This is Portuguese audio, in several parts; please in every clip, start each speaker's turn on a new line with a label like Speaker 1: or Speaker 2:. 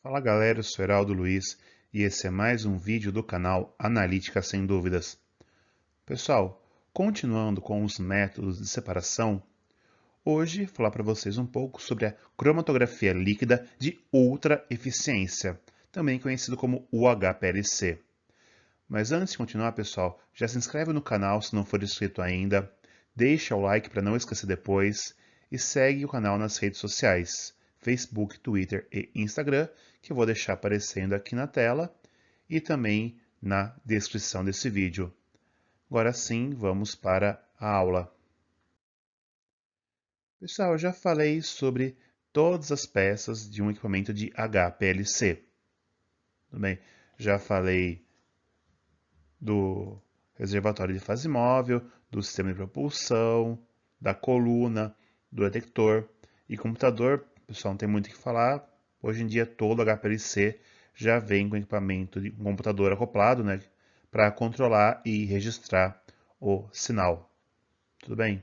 Speaker 1: Fala galera, eu sou Heraldo Luiz e esse é mais um vídeo do canal Analítica Sem Dúvidas. Pessoal, continuando com os métodos de separação, hoje vou falar para vocês um pouco sobre a cromatografia líquida de ultra eficiência, também conhecido como UHPLC. Mas antes de continuar, pessoal, já se inscreve no canal se não for inscrito ainda, deixa o like para não esquecer depois e segue o canal nas redes sociais, Facebook, Twitter e Instagram, que eu vou deixar aparecendo aqui na tela e também na descrição desse vídeo. Agora sim, vamos para a aula. Pessoal, eu já falei sobre todas as peças de um equipamento de HPLC. Tudo bem? Já falei do reservatório de fase móvel, do sistema de propulsão, da coluna, do detector e computador. Pessoal, não tem muito o que falar. Hoje em dia todo HPLC já vem com equipamento de um computador acoplado, né, para controlar e registrar o sinal. Tudo bem?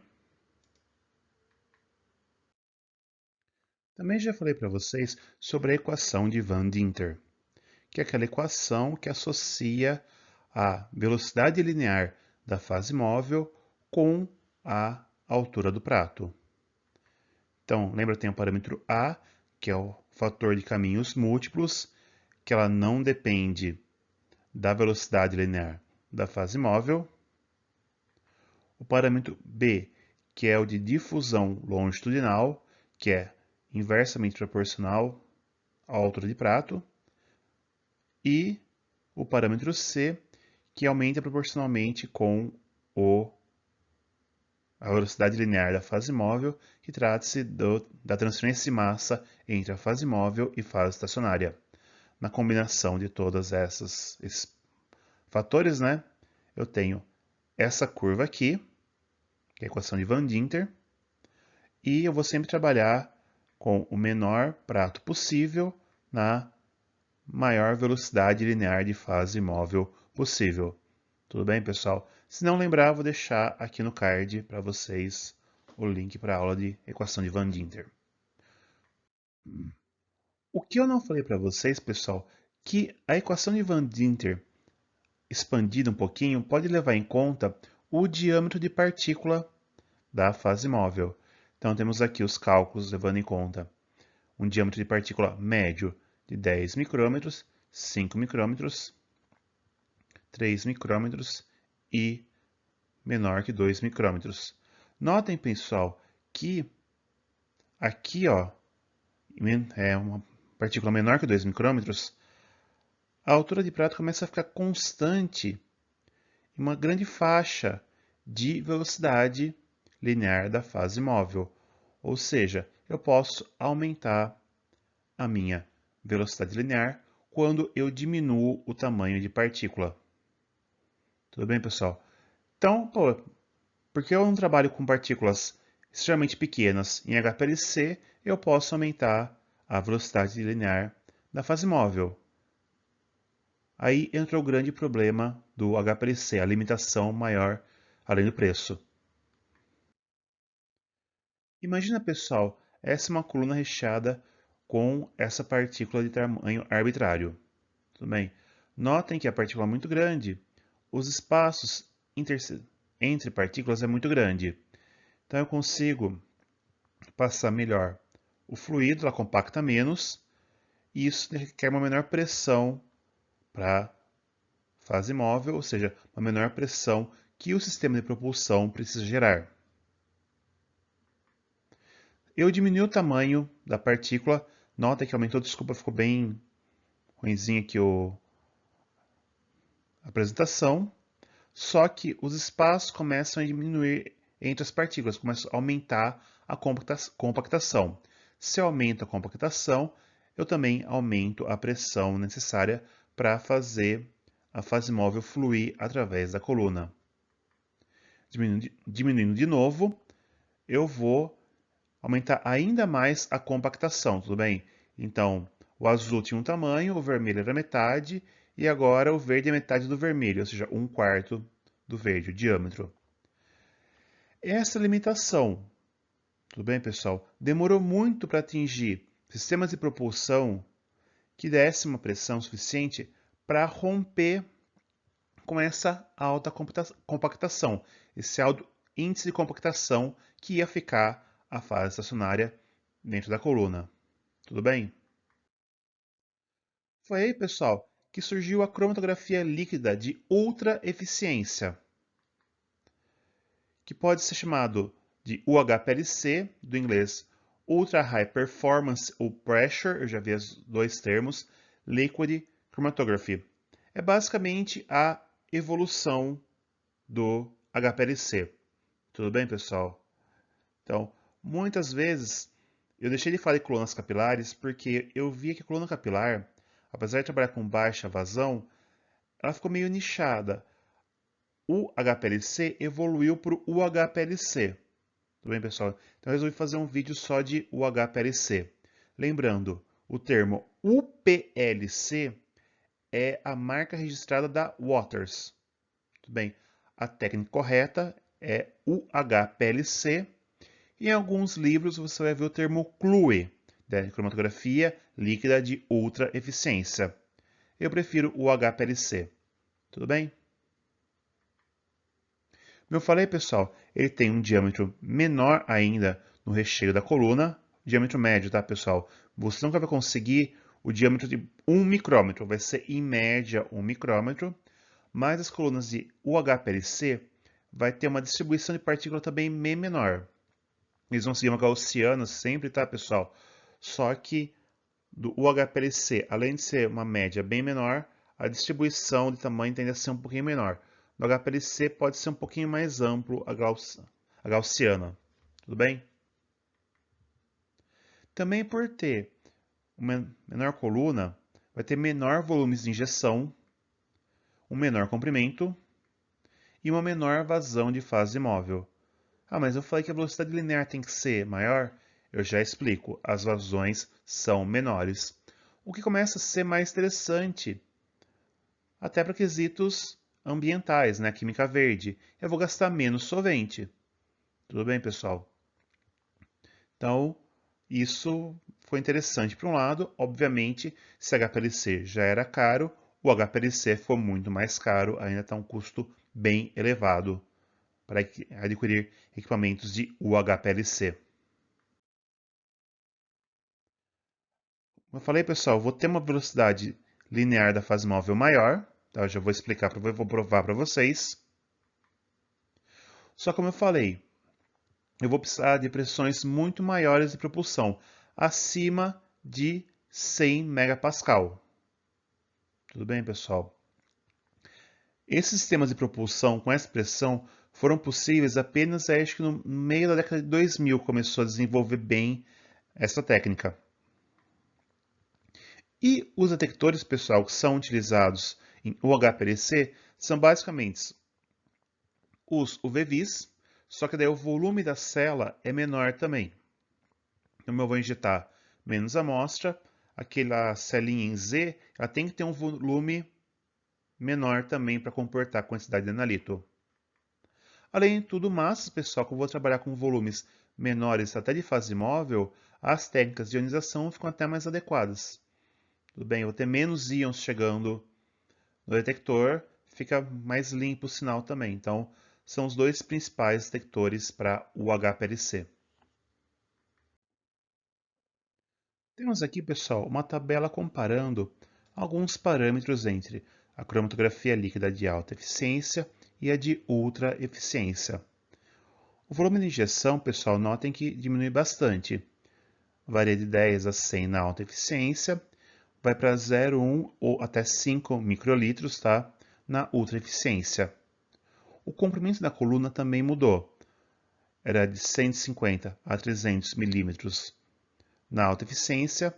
Speaker 1: Também já falei para vocês sobre a equação de Van Dinter, que é aquela equação que associa a velocidade linear da fase móvel com a altura do prato. Então, lembra, tem o parâmetro A, que é o fator de caminhos múltiplos, que ela não depende da velocidade linear da fase móvel. O parâmetro B, que é o de difusão longitudinal, que é inversamente proporcional à altura de prato. E o parâmetro C, que aumenta proporcionalmente com a velocidade linear da fase móvel, que trata-se da transferência de massa entre a fase móvel e fase estacionária. Na combinação de todos esses fatores, né, eu tenho essa curva aqui, que é a equação de Van Dinter, e eu vou sempre trabalhar com o menor prato possível na maior velocidade linear de fase móvel possível. Tudo bem, pessoal? Se não lembrar, vou deixar aqui no card para vocês o link para a aula de equação de Van Dinter. O que eu não falei para vocês, pessoal, que a equação de Van Dinter expandida um pouquinho pode levar em conta o diâmetro de partícula da fase móvel. Então temos aqui os cálculos levando em conta um diâmetro de partícula médio de 10 micrômetros, 5 micrômetros, 3 micrômetros e menor que 2 micrômetros. Notem, pessoal, que aqui, ó, é uma partícula menor que 2 micrômetros, a altura de prato começa a ficar constante em uma grande faixa de velocidade linear da fase móvel. Ou seja, eu posso aumentar a minha velocidade linear quando eu diminuo o tamanho de partícula. Tudo bem, pessoal? Então, porque eu não trabalho com partículas extremamente pequenas em HPLC, eu posso aumentar a velocidade linear da fase móvel. Aí entra o grande problema do HPLC, a limitação maior além do preço. Imagina, pessoal, essa é uma coluna recheada com essa partícula de tamanho arbitrário. Tudo bem? Notem que a partícula é muito grande, os espaços entre partículas é muito grande. Então eu consigo passar melhor o fluido, ela compacta menos, e isso requer uma menor pressão para a fase móvel, ou seja, uma menor pressão que o sistema de propulsão precisa gerar. Eu diminui o tamanho da partícula, nota que aumentou, desculpa, ficou bem ruimzinho aqui a apresentação, só que os espaços começam a diminuir entre as partículas, começam a aumentar a compactação. Se eu aumento a compactação, eu também aumento a pressão necessária para fazer a fase móvel fluir através da coluna. Diminuindo de novo, eu vou aumentar ainda mais a compactação, tudo bem? Então, o azul tinha um tamanho, o vermelho era metade, e agora o verde é metade do vermelho, ou seja, 1/4 do verde, o diâmetro. Essa limitação, tudo bem, pessoal? Demorou muito para atingir sistemas de propulsão que desse uma pressão suficiente para romper com essa alta compactação, esse alto índice de compactação que ia ficar a fase estacionária dentro da coluna. Tudo bem? Foi aí, pessoal, que surgiu a cromatografia líquida de ultra eficiência, que pode ser chamado de UHPLC, do inglês Ultra High Performance ou Pressure, eu já vi os dois termos, Liquid Chromatography. É basicamente a evolução do HPLC. Tudo bem, pessoal? Então, muitas vezes eu deixei de falar de colunas capilares porque eu via que a coluna capilar, apesar de trabalhar com baixa vazão, ela ficou meio nichada. O HPLC evoluiu para o UHPLC. Tudo bem, pessoal? Então, eu resolvi fazer um vídeo só de UHPLC. Lembrando, o termo UPLC é a marca registrada da Waters. Tudo bem? A técnica correta é UHPLC. Em alguns livros você vai ver o termo CLUE, da cromatografia líquida de ultra eficiência. Eu prefiro o HPLC. Tudo bem? Como eu falei, pessoal, ele tem um diâmetro menor ainda no recheio da coluna, diâmetro médio, tá, pessoal? Você nunca vai conseguir o diâmetro de 1 micrômetro, vai ser em média 1 micrômetro, mas as colunas de UHPLC vai ter uma distribuição de partícula também bem menor. Eles vão seguir uma gaussiana sempre, tá, pessoal? Só que do UHPLC, além de ser uma média bem menor, a distribuição de tamanho tende a ser um pouquinho menor. No HPLC pode ser um pouquinho mais amplo a gaussiana. Tudo bem? Também por ter uma menor coluna, vai ter menor volume de injeção, um menor comprimento e uma menor vazão de fase móvel. Ah, mas eu falei que a velocidade linear tem que ser maior? Eu já explico, as vazões são menores. O que começa a ser mais interessante, até para quesitos ambientais, né? Química verde. Eu vou gastar menos solvente. Tudo bem, pessoal? Então, isso foi interessante por um lado. Obviamente, se HPLC já era caro, o HPLC foi muito mais caro, ainda está um custo bem elevado para adquirir equipamentos de UHPLC. Como eu falei, pessoal, vou ter uma velocidade linear da fase móvel maior. Tá? Eu já vou explicar, vou provar para vocês. Só como eu falei, eu vou precisar de pressões muito maiores de propulsão, acima de 100 megapascal. Tudo bem, pessoal? Esses sistemas de propulsão com essa pressão foram possíveis apenas, acho que no meio da década de 2000 começou a desenvolver bem essa técnica. E os detectores, pessoal, que são utilizados em UHPLC são basicamente os UV-Vis, só que daí o volume da cela é menor também. Então eu vou injetar menos amostra, aquela celinha em Z, ela tem que ter um volume menor também para comportar a quantidade de analito. Além de tudo mais, pessoal, que eu vou trabalhar com volumes menores até de fase móvel, as técnicas de ionização ficam até mais adequadas. Tudo bem, eu vou ter menos íons chegando no detector, fica mais limpo o sinal também. Então, são os dois principais detectores para o HPLC. Temos aqui, pessoal, uma tabela comparando alguns parâmetros entre a cromatografia líquida de alta eficiência e a de ultra eficiência. O volume de injeção, pessoal, notem que diminui bastante. Varia de 10 a 100 na alta eficiência, vai para 0,1 ou até 5 microlitros, tá? Na ultra eficiência. O comprimento da coluna também mudou. Era de 150 a 300 milímetros na alta eficiência,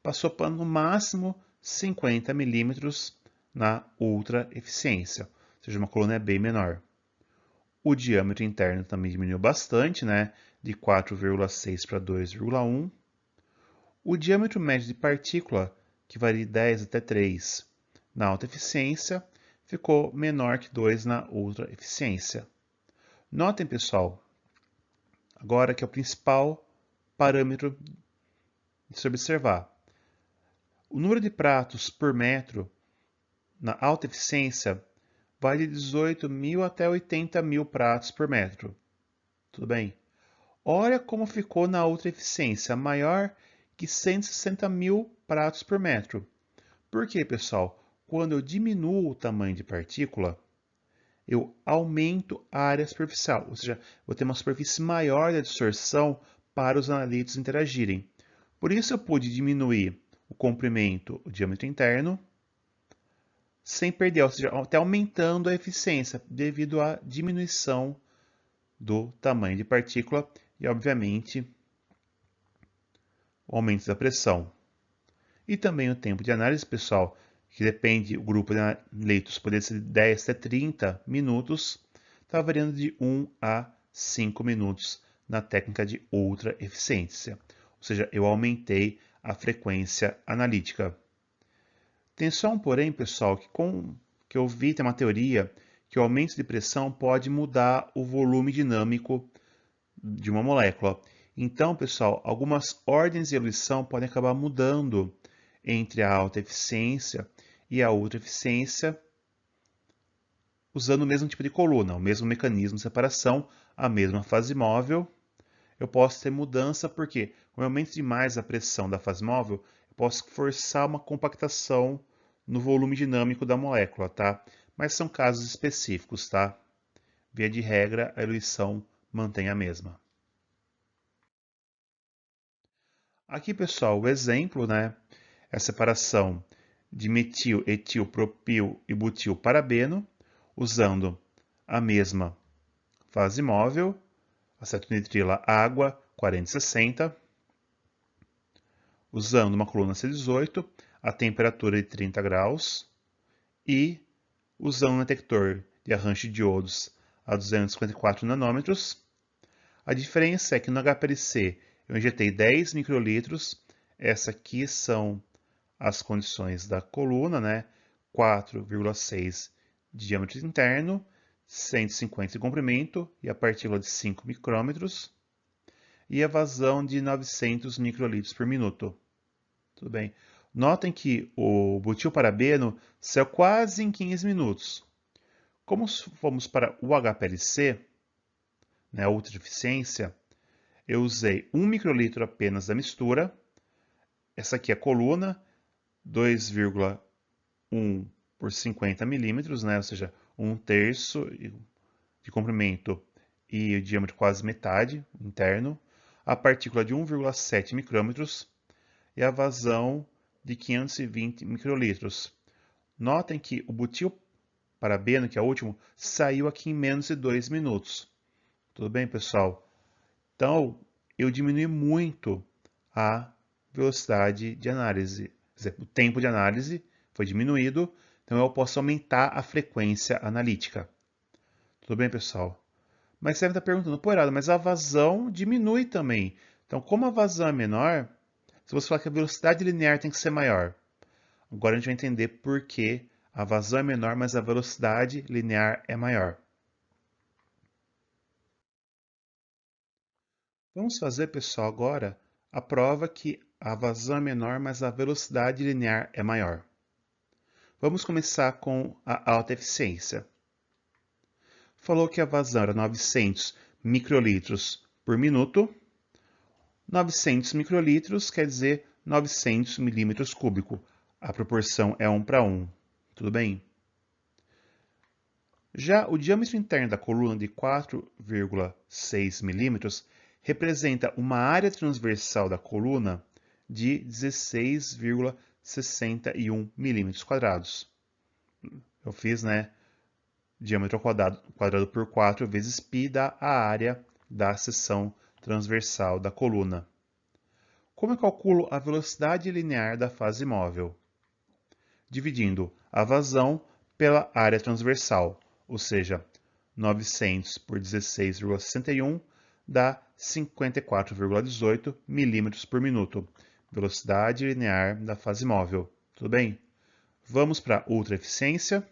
Speaker 1: passou para no máximo 50 milímetros na ultra eficiência, ou seja, uma coluna bem menor. O diâmetro interno também diminuiu bastante, né? De 4,6 para 2,1. O diâmetro médio de partícula, que varia de 10 até 3 na alta eficiência, ficou menor que 2 na ultra eficiência. Notem, pessoal, agora que é o principal parâmetro de se observar. O número de pratos por metro na alta eficiência vai de 18.000 até 80.000 pratos por metro. Tudo bem? Olha como ficou na outra eficiência, maior que 160.000 pratos por metro. Por quê, pessoal? Quando eu diminuo o tamanho de partícula, eu aumento a área superficial, ou seja, vou ter uma superfície maior de absorção para os analíticos interagirem. Por isso eu pude diminuir o comprimento, o diâmetro interno, sem perder, ou seja, até aumentando a eficiência, devido à diminuição do tamanho de partícula e, obviamente, o aumento da pressão. E também o tempo de análise, pessoal, que depende, o grupo de leitos poderia ser de 10 até 30 minutos, está variando de 1 a 5 minutos na técnica de ultra eficiência. Ou seja, eu aumentei a frequência analítica. Tem só um porém, pessoal, que eu vi, tem uma teoria, que o aumento de pressão pode mudar o volume dinâmico de uma molécula. Então, pessoal, algumas ordens de ebulição podem acabar mudando entre a alta eficiência e a ultra eficiência, usando o mesmo tipo de coluna, o mesmo mecanismo de separação, a mesma fase móvel. Eu posso ter mudança porque, com o aumento demais a pressão da fase móvel, eu posso forçar uma compactação no volume dinâmico da molécula, tá? Mas são casos específicos, tá? Via de regra, a eluição mantém a mesma. Aqui, pessoal, o exemplo, né? É a separação de metil, etil, propil e butil parabeno, usando a mesma fase móvel, acetonitrila água 4060, usando uma coluna C18, a temperatura de 30 graus e usando um detector de arranjo de diodos a 254 nanômetros. A diferença é que no HPLC eu injetei 10 microlitros, essa aqui são as condições da coluna, né? 4,6 de diâmetro interno, 150 de comprimento e a partícula de 5 micrômetros e a vazão de 900 microlitros por minuto. Tudo bem? Notem que o butilparabeno saiu quase em 15 minutos. Como fomos para o HPLC, né, a ultra eficiência, eu usei 1 microlitro apenas da mistura. Essa aqui é a coluna, 2,1 por 50 milímetros, né? Ou seja, 1/3 de comprimento e o diâmetro quase metade interno. A partícula de 1,7 micrômetros e a vazão de 520 microlitros. Notem que o butilparabeno, que é o último, saiu aqui em menos de 2 minutos. Tudo bem, pessoal? Então, eu diminui muito a velocidade de análise. Quer dizer, o tempo de análise foi diminuído, então eu posso aumentar a frequência analítica. Tudo bem, pessoal? Mas você deve estar perguntando, pô, Heraldo, mas a vazão diminui também. Então, como a vazão é menor, se você falar que a velocidade linear tem que ser maior, agora a gente vai entender por que a vazão é menor, mas a velocidade linear é maior. Vamos fazer, pessoal, agora a prova que a vazão é menor, mas a velocidade linear é maior. Vamos começar com a alta eficiência. Falou que a vazão era 900 microlitros por minuto. 900 microlitros quer dizer 900 milímetros cúbicos. A proporção é 1 para 1. Tudo bem? Já o diâmetro interno da coluna de 4,6 milímetros representa uma área transversal da coluna de 16,61 milímetros quadrados. Eu fiz, né, diâmetro quadrado por 4 vezes π dá a área da seção transversal da coluna. Como eu calculo a velocidade linear da fase móvel? Dividindo a vazão pela área transversal, ou seja, 900 por 16,61 dá 54,18 milímetros por minuto. Velocidade linear da fase móvel. Tudo bem? Vamos para a ultra eficiência.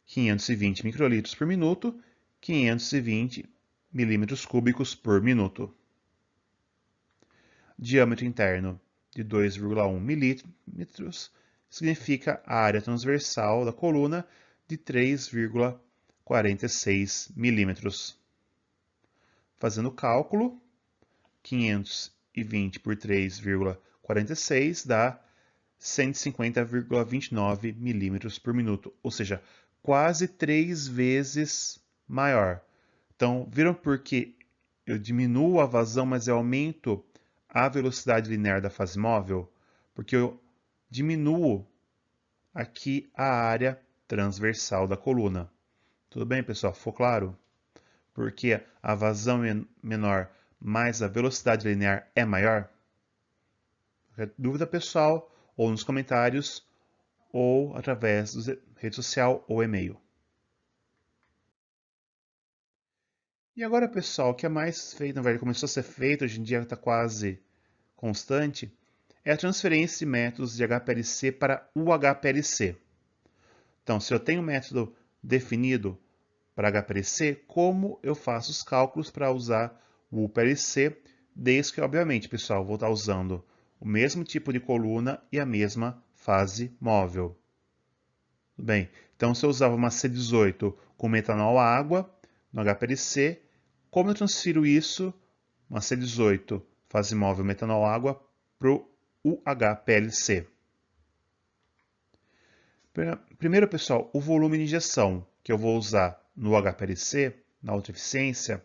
Speaker 1: 520 microlitros por minuto, 520 milímetros cúbicos por minuto. Diâmetro interno de 2,1 milímetros significa a área transversal da coluna de 3,46 milímetros. Fazendo o cálculo, 520 por 3,46 dá 150,29 milímetros por minuto, ou seja, quase 3 vezes maior. Então, viram por que eu diminuo a vazão, mas eu aumento a velocidade linear da fase móvel? Porque eu diminuo aqui a área transversal da coluna. Tudo bem, pessoal? Ficou claro? Porque a vazão é menor, mas a velocidade linear é maior? Qualquer dúvida, pessoal, ou nos comentários, ou através da rede social ou e-mail. E agora, pessoal, o que é mais feito, na verdade, começou a ser feito, hoje em dia está quase constante, é a transferência de métodos de HPLC para UHPLC. Então, se eu tenho um método definido para HPLC, como eu faço os cálculos para usar o UPLC, desde que, obviamente, pessoal, vou estar usando o mesmo tipo de coluna e a mesma fase móvel. Tudo bem? Então, se eu usava uma C18 com metanol água no HPLC, como eu transfiro isso, uma C18 fase móvel metanol água, para o UHPLC? Primeiro, pessoal, o volume de injeção que eu vou usar no HPLC, na alta eficiência,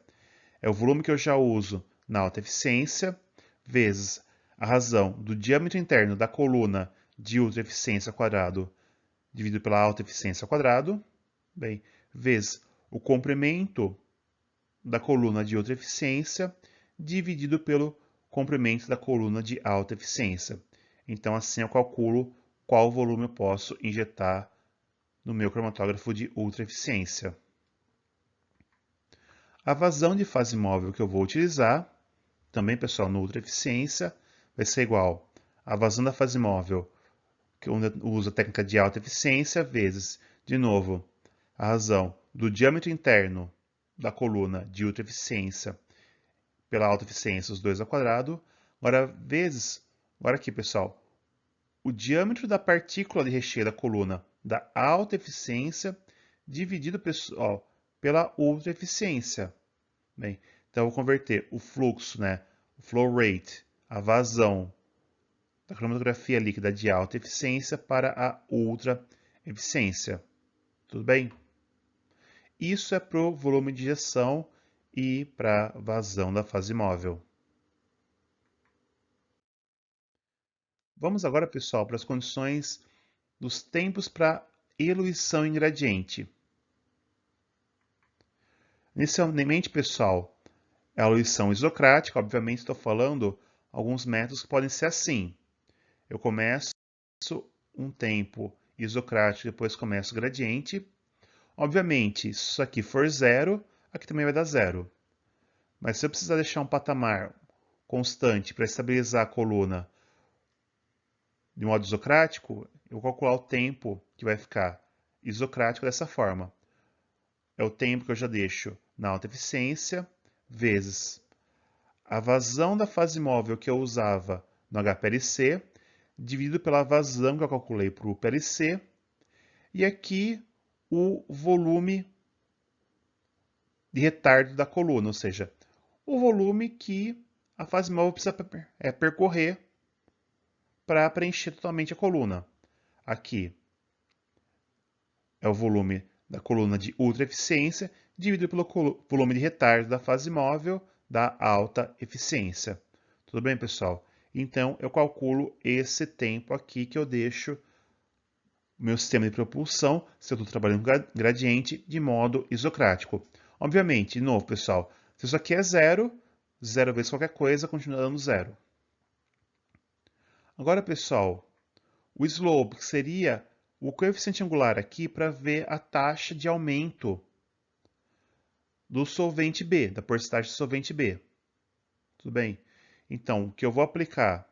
Speaker 1: é o volume que eu já uso na alta eficiência, vezes a razão do diâmetro interno da coluna de ultra eficiência quadrado dividido pela alta eficiência ao quadrado, bem, vezes o comprimento da coluna de outra eficiência dividido pelo comprimento da coluna de alta eficiência. Então, assim eu calculo qual volume eu posso injetar no meu cromatógrafo de ultra eficiência. A vazão de fase móvel que eu vou utilizar, também, pessoal, no ultra eficiência, vai ser igual a vazão da fase móvel que eu uso a técnica de alta eficiência, vezes, de novo, a razão do diâmetro interno da coluna de ultra eficiência pela alta eficiência, os dois ao quadrado, agora vezes, agora aqui, pessoal, o diâmetro da partícula de recheio da coluna da alta eficiência dividido, pessoal, pela ultra eficiência. Bem, então eu vou converter o fluxo, né, o flow rate, a vazão da cromatografia líquida de alta eficiência para a ultra eficiência. Tudo bem? Isso é para o volume de injeção e para a vazão da fase móvel. Vamos agora, pessoal, para as condições dos tempos para eluição em gradiente. Inicialmente, pessoal, é a eluição isocrática. Obviamente, estou falando alguns métodos que podem ser assim. Eu começo um tempo isocrático, depois começo o gradiente. Obviamente, se isso aqui for zero, aqui também vai dar zero. Mas se eu precisar deixar um patamar constante para estabilizar a coluna de modo isocrático, eu vou calcular o tempo que vai ficar isocrático dessa forma. É o tempo que eu já deixo na alta eficiência, vezes a vazão da fase móvel que eu usava no HPLC, dividido pela vazão que eu calculei para o UPLC, e aqui o volume de retardo da coluna, ou seja, o volume que a fase móvel precisa percorrer para preencher totalmente a coluna. Aqui é o volume da coluna de ultra eficiência dividido pelo volume de retardo da fase móvel da alta eficiência. Tudo bem, pessoal? Então, eu calculo esse tempo aqui que eu deixo o meu sistema de propulsão, se eu estou trabalhando com gradiente, de modo isocrático. Obviamente, de novo, pessoal, se isso aqui é zero, zero vezes qualquer coisa, continua dando zero. Agora, pessoal, o slope, que seria o coeficiente angular aqui para ver a taxa de aumento do solvente B, da porcentagem de solvente B. Tudo bem? Então, o que eu vou aplicar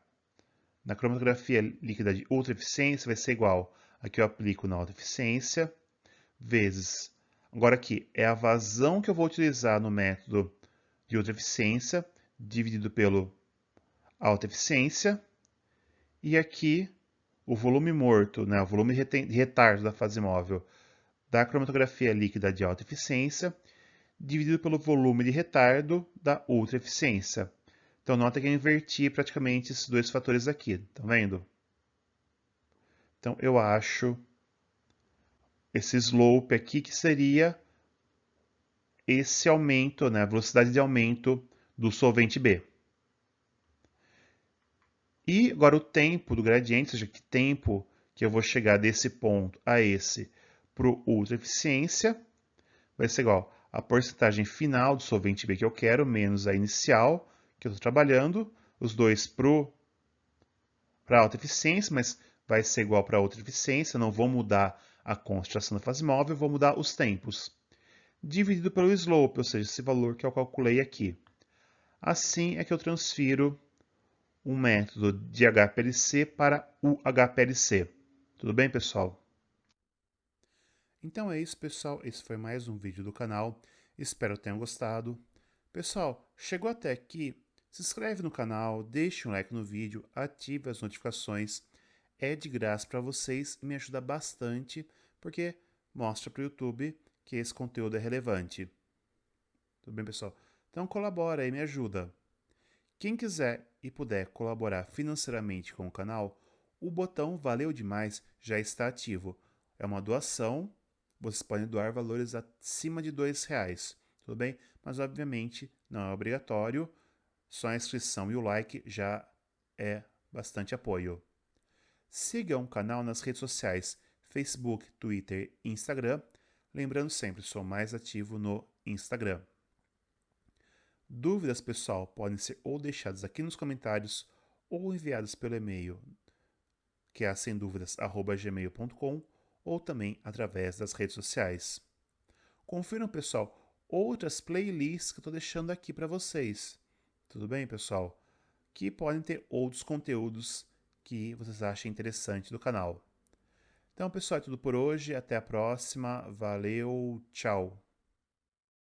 Speaker 1: na cromatografia líquida de ultra eficiência vai ser igual a que eu aplico na alta eficiência, vezes, agora aqui, é a vazão que eu vou utilizar no método de ultra eficiência, dividido pelo alta eficiência, E aqui, o volume morto, né, o volume de retardo da fase móvel da cromatografia líquida de alta eficiência, dividido pelo volume de retardo da ultra eficiência. Então, nota que eu inverti praticamente esses dois fatores aqui, tá vendo? Então, eu acho esse slope aqui que seria esse aumento, né, a velocidade de aumento do solvente B. E agora o tempo do gradiente, ou seja, que tempo que eu vou chegar desse ponto a esse para o ultra eficiência, vai ser igual a porcentagem final do solvente B que eu quero, menos a inicial que eu estou trabalhando, os dois para alta eficiência, mas vai ser igual para outra eficiência, não vou mudar a concentração da fase móvel, vou mudar os tempos. Dividido pelo slope, ou seja, esse valor que eu calculei aqui. Assim é que eu transfiro um método de HPLC para o HPLC. Tudo bem, pessoal? Então é isso, pessoal. Esse foi mais um vídeo do canal. Espero que tenham gostado. Pessoal, chegou até aqui, se inscreve no canal, deixe um like no vídeo, ative as notificações. É de graça para vocês e me ajuda bastante, porque mostra para o YouTube que esse conteúdo é relevante. Tudo bem, pessoal? Então colabora e me ajuda. Quem quiser e puder colaborar financeiramente com o canal, o botão Valeu Demais já está ativo. É uma doação, vocês podem doar valores acima de R$2, tudo bem? Mas obviamente não é obrigatório, só a inscrição e o like já é bastante apoio. Sigam o canal nas redes sociais Facebook, Twitter e Instagram. Lembrando sempre, sou mais ativo no Instagram. Dúvidas, pessoal, podem ser ou deixadas aqui nos comentários ou enviadas pelo e-mail, que é semdúvidas@gmail.com, ou também através das redes sociais. Confiram, pessoal, outras playlists que eu estou deixando aqui para vocês. Tudo bem, pessoal? Que podem ter outros conteúdos que vocês achem interessante do canal. Então, pessoal, é tudo por hoje. Até a próxima. Valeu, tchau!